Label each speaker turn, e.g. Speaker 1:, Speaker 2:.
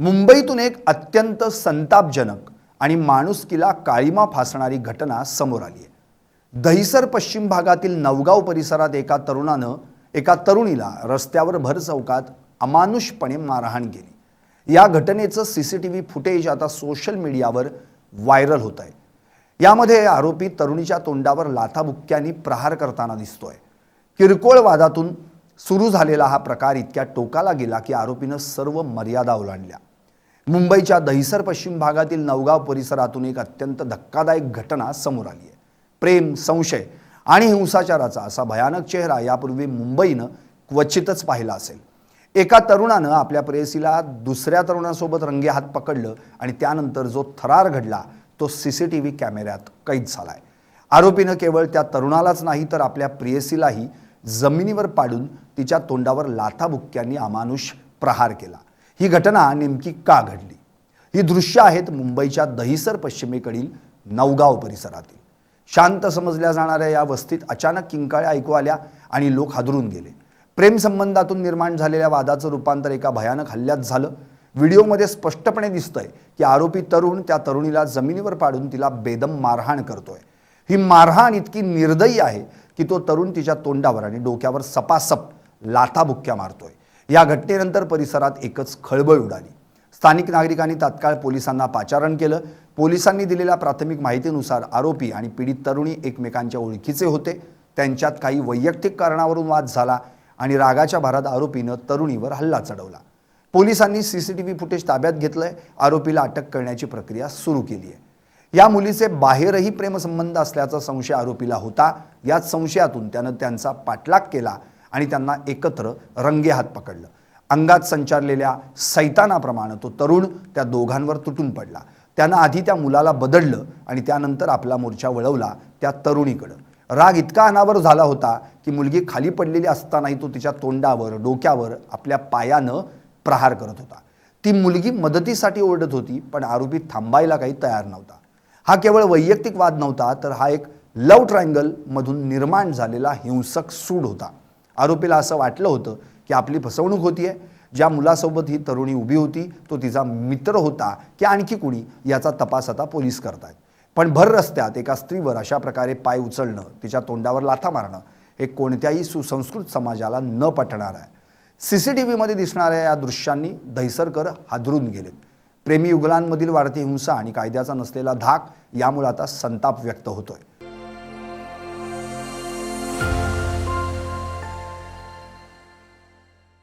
Speaker 1: मुंबईतून एक अत्यंत संतापजनक आणि माणुसकीला काळीमा फासणारी घटना समोर आली आहे। दहिसर पश्चिम भागातील नवगाव परिसरात एका तरुणीला रस्त्यावर भर चौकात अमानुषपणे मारहाण केली। या घटनेचं सीसीटीव्ही फुटेज आता सोशल मीडियावर व्हायरल होत आहे। यामध्ये आरोपी तरुणीच्या तोंडावर लाथाबुक्क्यांनी प्रहार करताना दिसतोय। किरकोळ वादातून सुरू झालेला हा प्रकार इतक्या टोकाला गेला की आरोपीनं सर्व मर्यादा ओलांडल्या। मुंबईच्या दहिसर पश्चिम भागातील नवगाव परिसरातून एक अत्यंत धक्कादायक घटना समोर आली आहे। प्रेम, संशय आणि हिंसाचाराचा असा भयानक चेहरा यापूर्वी मुंबईनं क्वचितच पाहिला असेल। एका तरुणानं आपल्या प्रेयसीला दुसऱ्या तरुणासोबत रंगेहात पकडलं आणि त्यानंतर जो थरार घडला तो सीसीटीव्ही कॅमेऱ्यात कैद झालाय। आरोपीनं केवळ त्या तरुणालाच नाही तर आपल्या प्रेयसीलाही जमिनीवर पाडून तिच्या तोंडावर लाथाबुक्क्यांनी अमानुष प्रहार केला। ही घटना नेमकी का घडली? ही दृश्य आहेत मुंबईच्या दहिसर पश्चिमेकडील नवगाव परिसरातील। शांत समजल्या जाणाऱ्या या वस्तीत अचानक किंकाळ्या ऐकू आल्या आणि लोक हादरून गेले। प्रेम संबंधातून निर्माण झालेल्या वादाचं रूपांतर एका भयानक हल्ल्यात झालं। व्हिडिओमध्ये स्पष्टपणे दिसतंय की आरोपी तरुण त्या तरुणीला जमिनीवर पाडून तिला बेदम मारहाण करतोय। ही मारहाण इतकी निर्दयी आहे की तो तरुण तिच्या तोंडावर आणि डोक्यावर सपासप लाथाबुक्क्या मारतोय। या घटनेनंतर परिसरात एकच खळबळ उडाली। स्थानिक नागरिकांनी तात्काळ पोलिसांना पाचारण केलं। पोलिसांनी दिलेल्या प्राथमिक माहितीनुसार आरोपी आणि पीडित तरुणी एकमेकांच्या ओळखीचे होते। त्यांच्यात काही वैयक्तिक कारणावरून वाद झाला आणि रागाच्या भरात आरोपीनं तरुणीवर हल्ला चढवला। पोलिसांनी सीसीटीव्ही फुटेज ताब्यात घेतलंय। आरोपीला अटक करण्याची प्रक्रिया सुरू केली आहे। या मुलीचे बाहेरही प्रेमसंबंध असल्याचा संशय आरोपीला होता। याच संशयातून त्यानं त्यांचा पाठलाग केला आणि त्यांना एकत्र रंगेहात पकडलं। अंगात संचारलेल्या सैतानाप्रमाणे तो तरुण त्या दोघांवर तुटून पडला। त्यानं आधी त्या मुलाला बदडलं आणि त्यानंतर आपला मोर्चा वळवला त्या तरुणीकडे। राग इतका अनावर झाला होता की मुलगी खाली पडलेली असतानाही तो तिच्या तोंडावर, डोक्यावर आपल्या पायानं प्रहार करत होता। ती मुलगी मदतीसाठी ओरडत होती पण आरोपी थांबायला काही तयार नव्हता। हा केवळ वैयक्तिक वाद नव्हता तर हा एक लव्ह ट्रायंगल मधून निर्माण झालेला हिंसक सूड होता। आरोपीला असं वाटलं होतं की आपली फसवणूक होतीये। ज्या मुलासोबत ही तरुणी उभी होती तो तिचा मित्र होता की आणखी कुणी याचा तपास आता पोलीस करतायत। पण भर रस्त्यात एका स्त्रीवर अशा प्रकारे पाय उचलणं, तिच्या तोंडावर लाथा मारणं हे कोणत्याही सुसंस्कृत समाजाला न पटणार आहे। सीसीटीव्हीमध्ये दिसणाऱ्या या दृश्यांनी दहिसरकर हादरून गेलेत। प्रेमी युगलांमधील वाढती हिंसा आणि कायद्याचा नसलेला धाक यामुळे आता संताप व्यक्त होतोय।